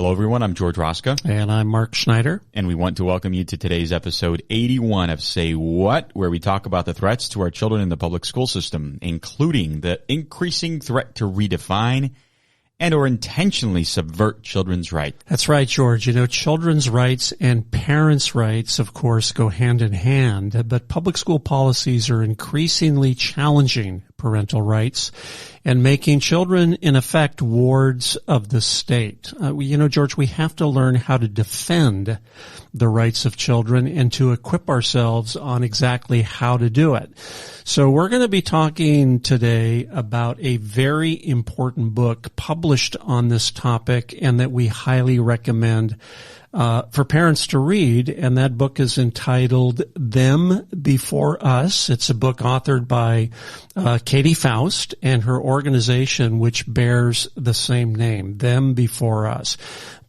Hello, everyone. I'm George Roska. And I'm Mark Schneider. And we want to welcome you to today's episode 81 of Say What, where we talk about the threats to our children in the public school system, including the increasing threat to redefine and or intentionally subvert children's rights. That's right, George. You know, children's rights and parents' rights, of course, go hand in hand, but public school policies are increasingly challenging parental rights and making children, in effect, wards of the state. George, we have to learn how to defend the rights of children and to equip ourselves on exactly how to do it. So we're going to be talking today about a very important book published on this topic and that we highly recommend for parents to read, and that book is entitled Them Before Us. It's a book authored by Katie Faust and her organization, which bears the same name, Them Before Us.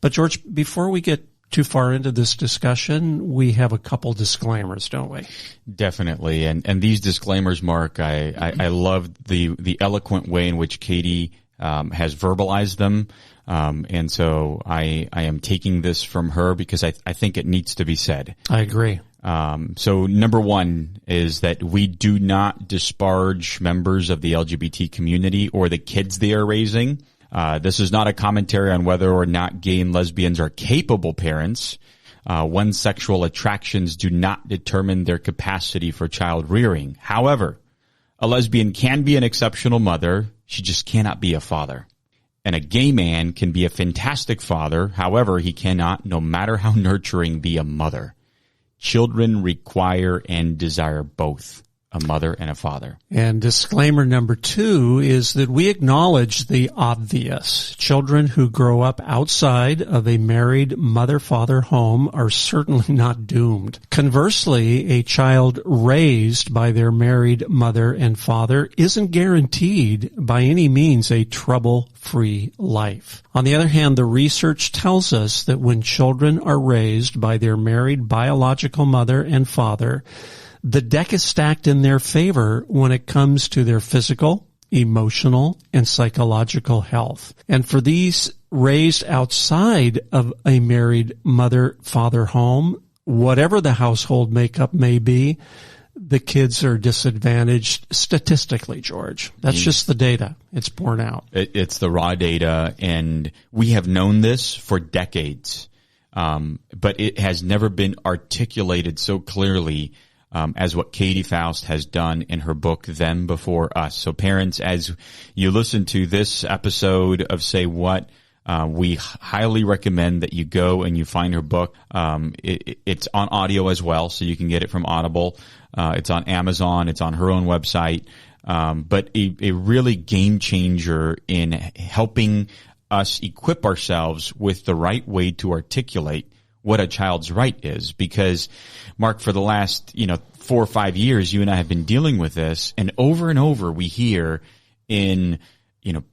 But George, before we get too far into this discussion, we have a couple disclaimers, don't we? Definitely. And these disclaimers, Mark, I love the eloquent way in which Katie has verbalized them. And so I am taking this from her because I think it needs to be said. I agree. So number one is that we do not disparage members of the LGBT community or the kids they are raising. This is not a commentary on whether or not gay and lesbians are capable parents. One's sexual attractions do not determine their capacity for child rearing. However, a lesbian can be an exceptional mother. She just cannot be a father. And a gay man can be a fantastic father. However, he cannot, no matter how nurturing, be a mother. Children require and desire both a mother and a father. And disclaimer number 2 is that we acknowledge the obvious. Children who grow up outside of a married mother-father home are certainly not doomed. Conversely, a child raised by their married mother and father isn't guaranteed by any means a trouble-free life. On the other hand, the research tells us that when children are raised by their married biological mother and father, the deck is stacked in their favor when it comes to their physical, emotional, and psychological health. And for these raised outside of a married mother-father home, whatever the household makeup may be, the kids are disadvantaged statistically, George. That's just the data. It's borne out. It's the raw data, and we have known this for decades. But it has never been articulated so clearly as what Katie Faust has done in her book, Them Before Us. So parents, as you listen to this episode of Say What, we highly recommend that you go and you find her book. It's on audio as well, so you can get it from Audible. It's on Amazon. It's on her own website. But a really game changer in helping us equip ourselves with the right way to articulate what a child's right is. Because, Mark, for the last, 4 or 5 years, you and I have been dealing with this, and over we hear in,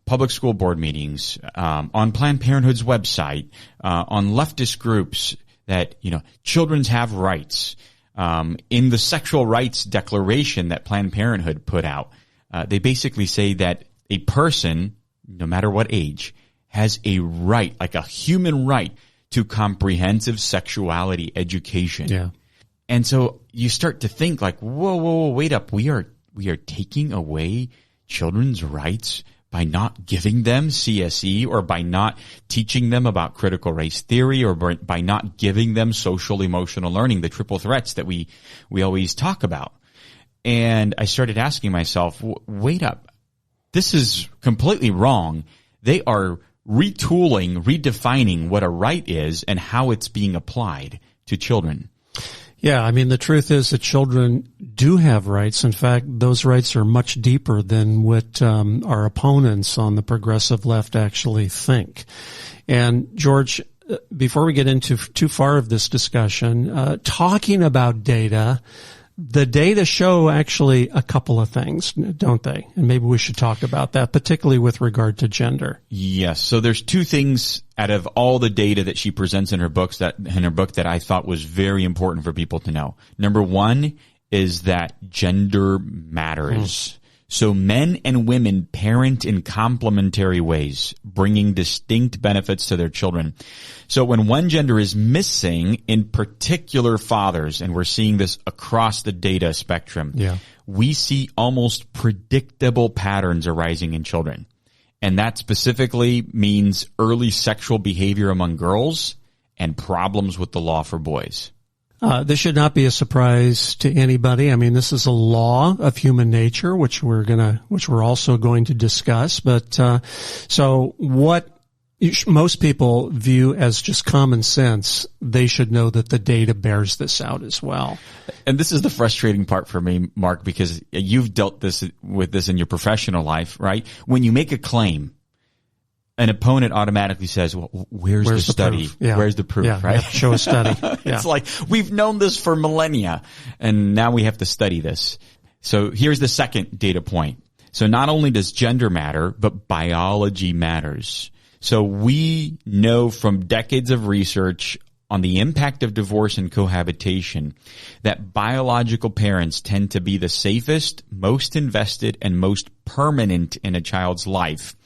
public school board meetings, on Planned Parenthood's website, on leftist groups that, children have rights. In the Sexual Rights Declaration that Planned Parenthood put out, they basically say that a person, no matter what age, has a right, like a human right, to comprehensive sexuality education. Yeah. And so you start to think like, whoa, wait up. We are taking away children's rights by not giving them CSE, or by not teaching them about critical race theory, or by not giving them social emotional learning, the triple threats that we always talk about. And I started asking myself, wait up. This is completely wrong. They are retooling, redefining what a right is and how it's being applied to children. Yeah, I mean, the truth is that children do have rights. In fact, those rights are much deeper than what our opponents on the progressive left actually think. And George, before we get into too far of this discussion, talking about data, the data show actually a couple of things, don't they? And maybe we should talk about that, particularly with regard to gender. Yes. So there's 2 things out of all the data that she presents in her book that I thought was very important for people to know. Number 1 is that gender matters. So men and women parent in complementary ways, bringing distinct benefits to their children. So when one gender is missing, in particular fathers, and we're seeing this across the data spectrum, we see almost predictable patterns arising in children. And that specifically means early sexual behavior among girls and problems with the law for boys. This should not be a surprise to anybody. I mean, this is a law of human nature, which we're also going to discuss. But, so what most people view as just common sense, they should know that the data bears this out as well. And this is the frustrating part for me, Mark, because you've dealt with this in your professional life, right? When you make a claim, an opponent automatically says, well, where's the study? Where's the proof, right? Show a study. It's like, we've known this for millennia, and now we have to study this. So here's the second data point. So not only does gender matter, but biology matters. So we know from decades of research on the impact of divorce and cohabitation that biological parents tend to be the safest, most invested, and most permanent in a child's life,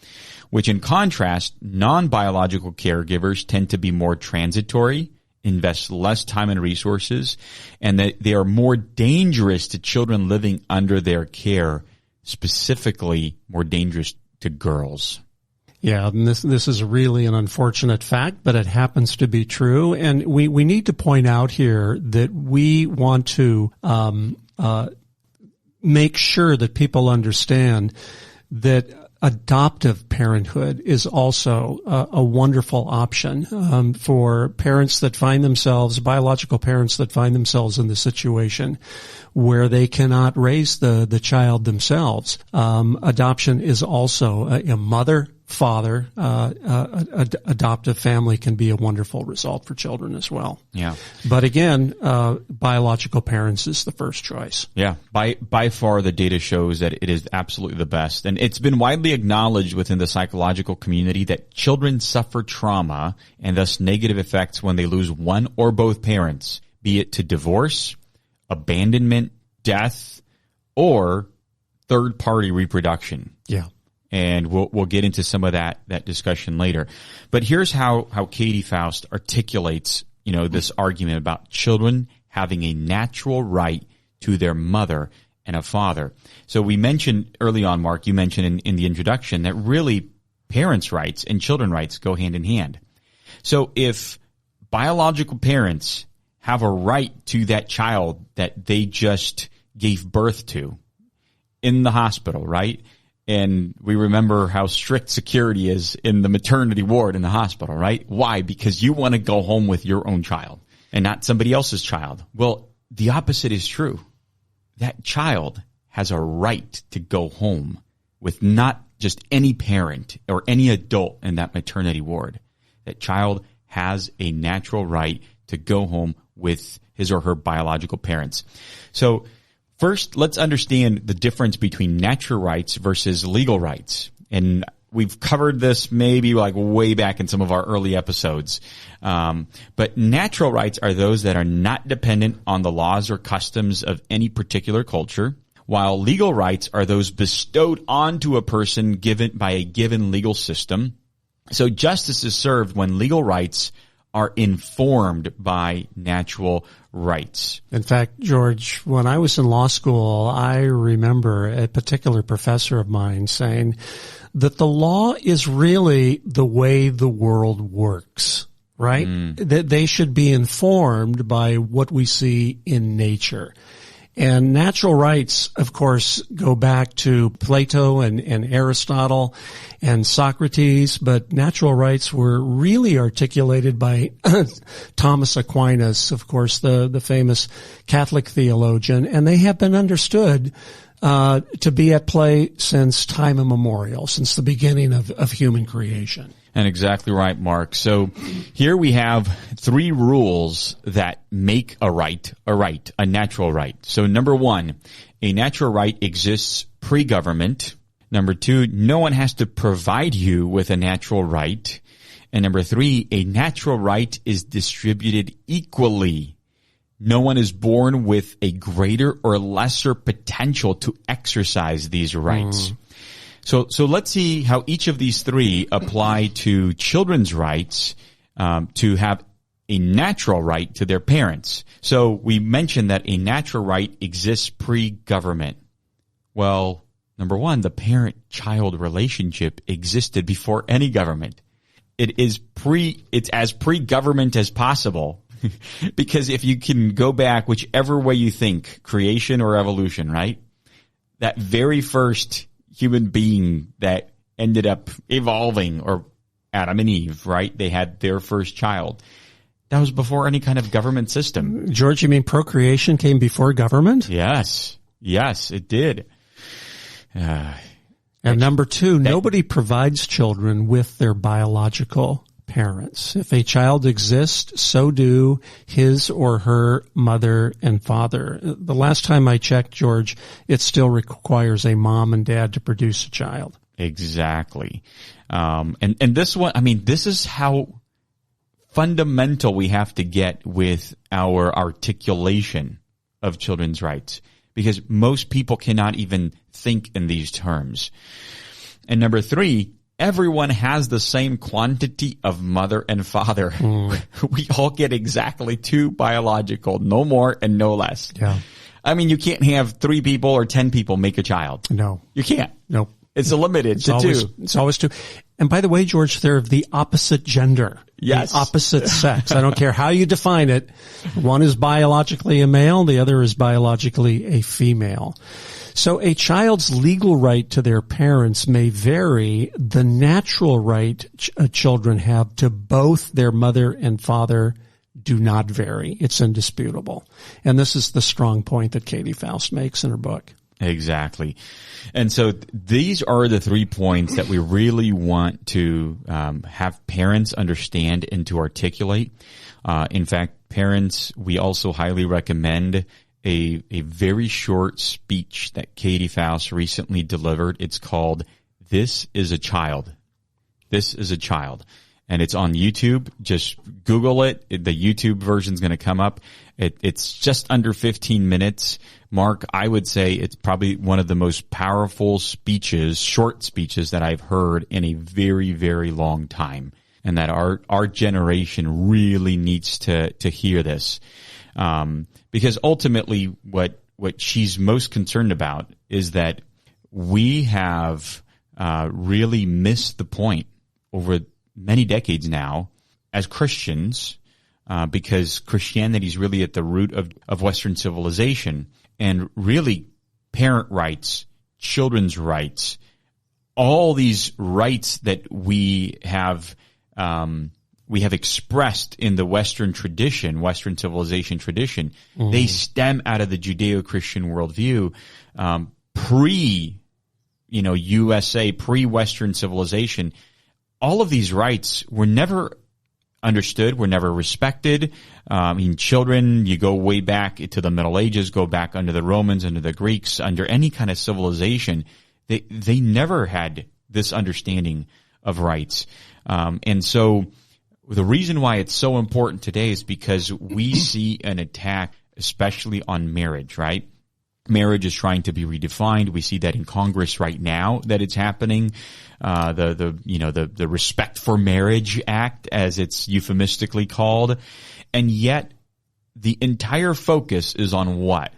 which in contrast, non-biological caregivers tend to be more transitory, invest less time and resources, and that they are more dangerous to children living under their care, specifically more dangerous to girls. Yeah, and this is really an unfortunate fact, but it happens to be true. And we need to point out here that we want to make sure that people understand that adoptive parenthood is also a wonderful option for parents that find themselves, biological parents that find themselves in the situation where they cannot raise the child themselves. Adoption is also a mother, father, adoptive family can be a wonderful result for children as well. Yeah. But again, biological parents is the first choice. Yeah. By far the data shows that it is absolutely the best. And it's been widely acknowledged within the psychological community that children suffer trauma and thus negative effects when they lose one or both parents, be it to divorce, abandonment, death, or third-party reproduction. Yeah. And we'll get into some of that discussion later. But here's how Katie Faust articulates, this argument about children having a natural right to their mother and a father. So we mentioned early on, Mark, you mentioned in the introduction that really parents' rights and children's rights go hand in hand. So if biological parents have a right to that child that they just gave birth to in the hospital, right? And we remember how strict security is in the maternity ward in the hospital, right? Why? Because you want to go home with your own child and not somebody else's child. Well, the opposite is true. That child has a right to go home with not just any parent or any adult in that maternity ward. That child has a natural right to go home with his or her biological parents. So first, let's understand the difference between natural rights versus legal rights. And we've covered this maybe like way back in some of our early episodes. But natural rights are those that are not dependent on the laws or customs of any particular culture, while legal rights are those bestowed onto a person given by a given legal system. So justice is served when legal rights are informed by natural rights. In fact, George, when I was in law school, I remember a particular professor of mine saying that the law is really the way the world works, right? That they should be informed by what we see in nature. And natural rights, of course, go back to Plato and Aristotle and Socrates, but natural rights were really articulated by Thomas Aquinas, of course, the famous Catholic theologian, and they have been understood to be at play since time immemorial, since the beginning of human creation. And exactly right, Mark. So here we have 3 rules that make a right, a natural right. So number 1, a natural right exists pre-government. Number 2, no one has to provide you with a natural right. And number 3, a natural right is distributed equally. No one is born with a greater or lesser potential to exercise these rights. So let's see how each of these three apply to children's rights to have a natural right to their parents. So we mentioned that a natural right exists pre-government. Well, number one, the parent-child relationship existed before any government. It's as pre-government as possible. Because if you can go back whichever way you think, creation or evolution, right? That very first human being that ended up evolving, or Adam and Eve, right? They had their first child. That was before any kind of government system. George, you mean procreation came before government? Yes, it did. And number two, nobody provides children with their biological parents. If a child exists, so do his or her mother and father. The last time I checked, George, it still requires a mom and dad to produce a child. Exactly. And this one, I mean, this is how fundamental we have to get with our articulation of children's rights, because most people cannot even think in these terms. And number three, everyone has the same quantity of mother and father. We all get exactly 2 biological, no more and no less. Yeah. I mean, you can't have 3 people or 10 people make a child. No. You can't. No. It's limited to 2. It's always 2. And by the way, George, they're of the opposite gender. Yes. The opposite sex. I don't care how you define it. One is biologically a male, the other is biologically a female. So a child's legal right to their parents may vary. The natural right children have to both their mother and father do not vary. It's indisputable. And this is the strong point that Katie Faust makes in her book. Exactly. And so these are the 3 points that we really want to have parents understand and to articulate. In fact, parents, we also highly recommend a very short speech that Katie Faust recently delivered. It's called This is a Child. This is a Child. And it's on YouTube. Just Google it. The YouTube version is going to come up. It's just under 15 minutes. Mark, I would say it's probably one of the most powerful speeches, short speeches that I've heard in a very, very long time. And that our generation really needs to hear this. Because ultimately what she's most concerned about is that we have really missed the point over many decades now as Christians, because Christianity is really at the root of Western civilization, and really parent rights, children's rights, all these rights that we have expressed in the Western tradition, Western civilization tradition. They stem out of the Judeo-Christian worldview, USA, pre-Western civilization. All of these rights were never understood, were never respected. Children, you go way back to the Middle Ages, go back under the Romans, under the Greeks, under any kind of civilization. They never had this understanding of rights. And so the reason why it's so important today is because we see an attack, especially on marriage, right? Marriage is trying to be redefined. We see that in Congress right now that it's happening. The Respect for Marriage Act, as it's euphemistically called. And yet the entire focus is on what?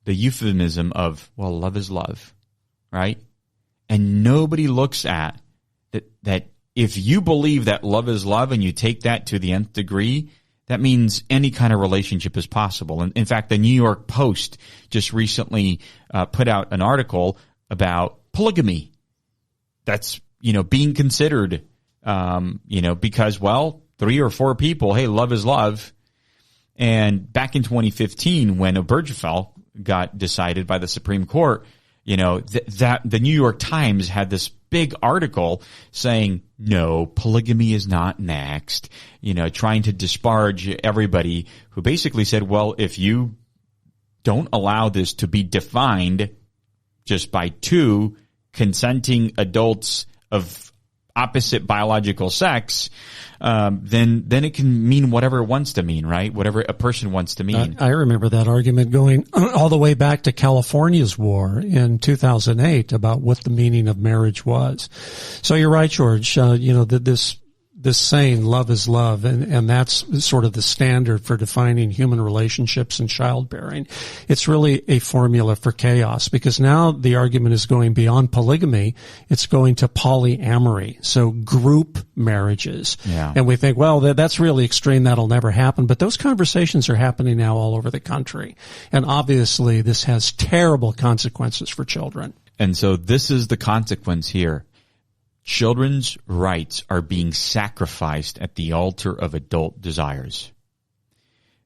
The euphemism of, well, love is love, right? And nobody looks at that if you believe that love is love and you take that to the nth degree, that means any kind of relationship is possible. And in fact, the New York Post just recently put out an article about polygamy. That's, being considered, because, 3 or 4 people, hey, love is love. And back in 2015, when Obergefell got decided by the Supreme Court, that the New York Times had this big article saying, no, polygamy is not next, trying to disparage everybody, who basically said, well, if you don't allow this to be defined just by 2 consenting adults of opposite biological sex, then it can mean whatever it wants to mean, right? Whatever a person wants to mean. I remember that argument going all the way back to California's war in 2008 about what the meaning of marriage was. So you're right, George. This saying, love is love, and that's sort of the standard for defining human relationships and childbearing. It's really a formula for chaos, because now the argument is going beyond polygamy. It's going to polyamory, so group marriages. Yeah. And we think, well, that's really extreme. That'll never happen. But those conversations are happening now all over the country. And obviously this has terrible consequences for children. And so this is the consequence here. Children's rights are being sacrificed at the altar of adult desires.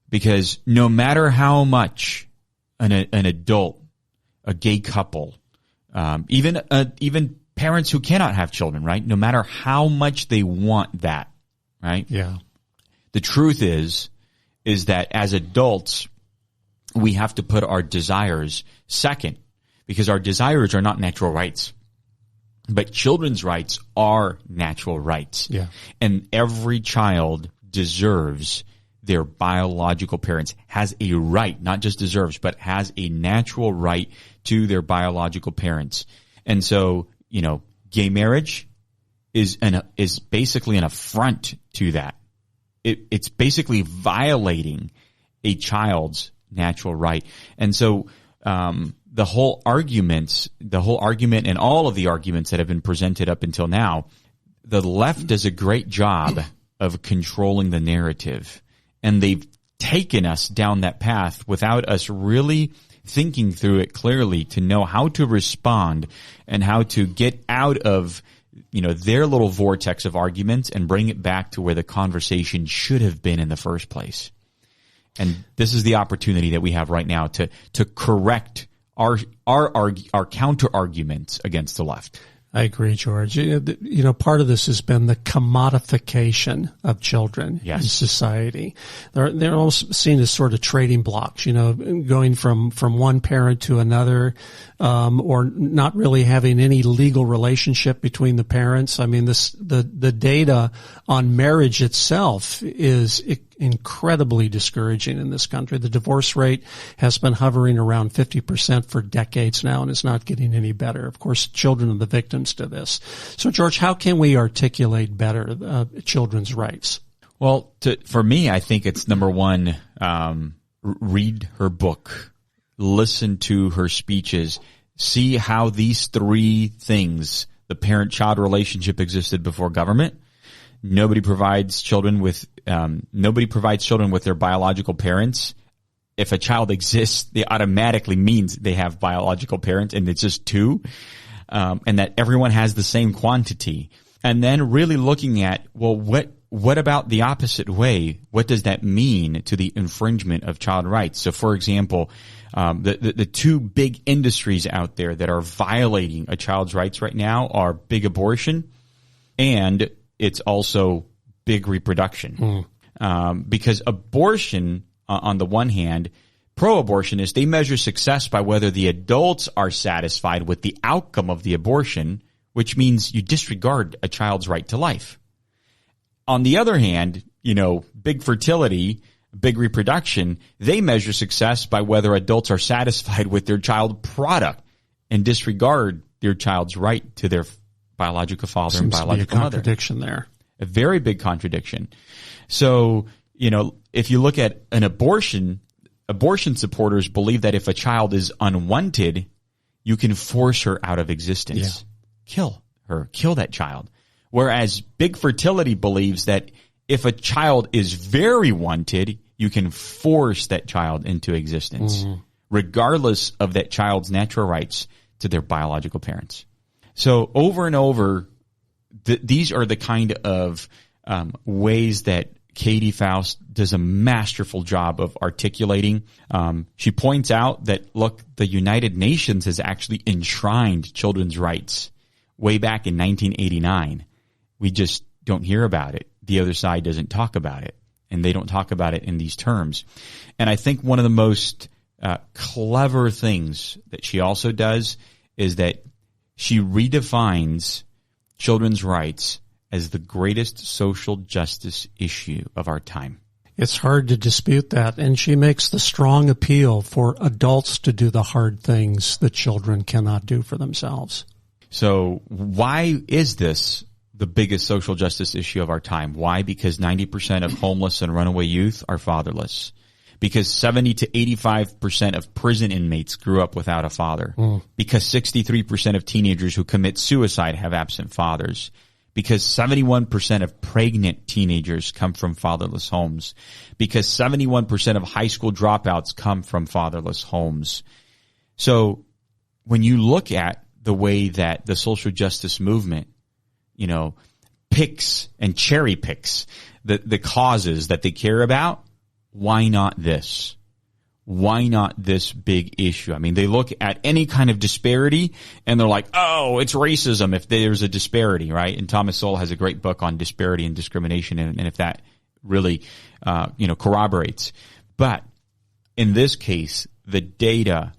Because no matter how much an adult, a gay couple, even parents who cannot have children, right? No matter how much they want that, right? Yeah. The truth is that as adults, we have to put our desires second, because our desires are not natural rights. But children's rights are natural rights. Yeah. And every child deserves their biological parents, has a right, not just deserves, but has a natural right to their biological parents. And so, gay marriage is basically an affront to that. It's basically violating a child's natural right. And so, the whole argument and all of the arguments that have been presented up until now, the left does a great job of controlling the narrative. And they've taken us down that path without us really thinking through it clearly to know how to respond and how to get out of, their little vortex of arguments and bring it back to where the conversation should have been in the first place. And this is the opportunity that we have right now to correct our counter arguments against the left. I agree, George. Part of this has been the commodification of children in society. They're all seen as sort of trading blocks, going from one parent to another, or not really having any legal relationship between the parents. I mean, the data on marriage itself is incredibly discouraging in this country. The divorce rate has been hovering around 50% for decades now, and it's not getting any better. Of course, children are the victims to this. So, George, how can we articulate better children's rights? Well, for me, I think it's number one, read her book, listen to her speeches, see how these three things, the parent-child relationship, existed before government. Nobody provides children with their biological parents. If a child exists, they automatically means they have biological parents, and it's just two, and that everyone has the same quantity. And then really looking at, well, what about the opposite way? What does that mean to the infringement of child rights? So, for example, the two big industries out there that are violating a child's rights right now are big abortion, and it's also big reproduction. Because abortion, on the one hand, pro-abortionists, they measure success by whether the adults are satisfied with the outcome of the abortion, which means you disregard a child's right to life. On the other hand, big fertility, big reproduction, they measure success by whether adults are satisfied with their child product and disregard their child's right to their biological father and biological mother. Seems to be a contradiction there. A very big contradiction. So, if you look at an abortion supporters believe that if a child is unwanted, you can force her out of existence. Yeah. Kill her, kill that child. Whereas big fertility believes that if a child is very wanted, you can force that child into existence, regardless of that child's natural rights to their biological parents. So over and over, these are the kind of ways that Katie Faust does a masterful job of articulating. She points out that, look, the United Nations has actually enshrined children's rights way back in 1989. We just don't hear about it. The other side doesn't talk about it, and they don't talk about it in these terms. And I think one of the most clever things that she also does is that she redefines children's rights as the greatest social justice issue of our time. It's hard to dispute that, and she makes the strong appeal for adults to do the hard things that children cannot do for themselves. So why is this the biggest social justice issue of our time? Why? Because 90% of homeless and runaway youth are fatherless. Because 70 to 85% of prison inmates grew up without a father. Because 63% of teenagers who commit suicide have absent fathers. Because 71% of pregnant teenagers come from fatherless homes. Because 71% of high school dropouts come from fatherless homes. So when you look at the way that the social justice movement, picks and cherry picks the causes that they care about, why not this? Why not this big issue? I mean, they look at any kind of disparity and they're like, oh, it's racism if there's a disparity, right? And Thomas Sowell has a great book on disparity and discrimination, and if that really, corroborates. But in this case, the data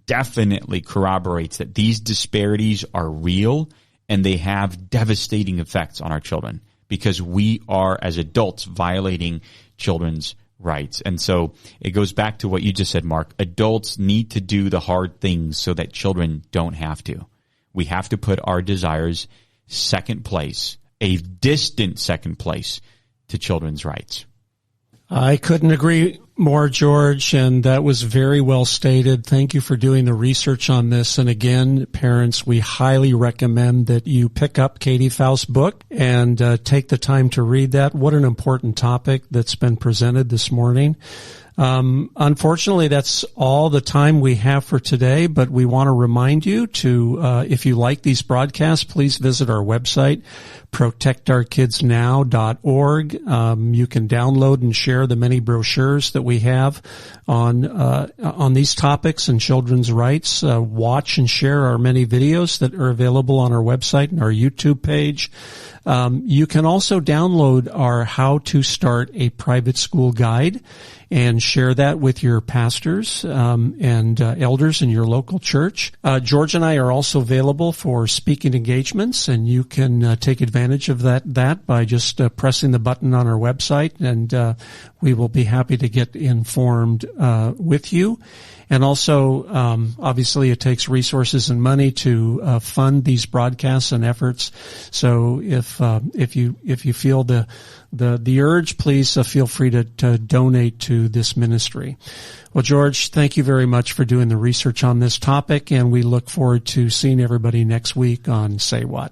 definitely corroborates that these disparities are real and they have devastating effects on our children because we are, as adults, violating children's rights. And so it goes back to what you just said, Mark. Adults need to do the hard things so that children don't have to. We have to put our desires second place, a distant second place to children's rights. I couldn't agree more, George, and that was very well stated. Thank you for doing the research on this. And again, parents, we highly recommend that you pick up Katie Faust's book and take the time to read that. What an important topic that's been presented this morning. Unfortunately, that's all the time we have for today, but we want to remind you to, if you like these broadcasts, please visit our website, protectourkidsnow.org. You can download and share the many brochures that we have on these topics and children's rights. Watch and share our many videos that are available on our website and our YouTube page. You can also download our How to Start a Private School Guide and share that with your pastors and elders in your local church. George and I are also available for speaking engagements, and you can take advantage of that by just pressing the button on our website, and we will be happy to get informed with you. And also, obviously, it takes resources and money to fund these broadcasts and efforts. So, if you feel the urge, please feel free to donate to this ministry. Well, George, thank you very much for doing the research on this topic, and we look forward to seeing everybody next week on Say What.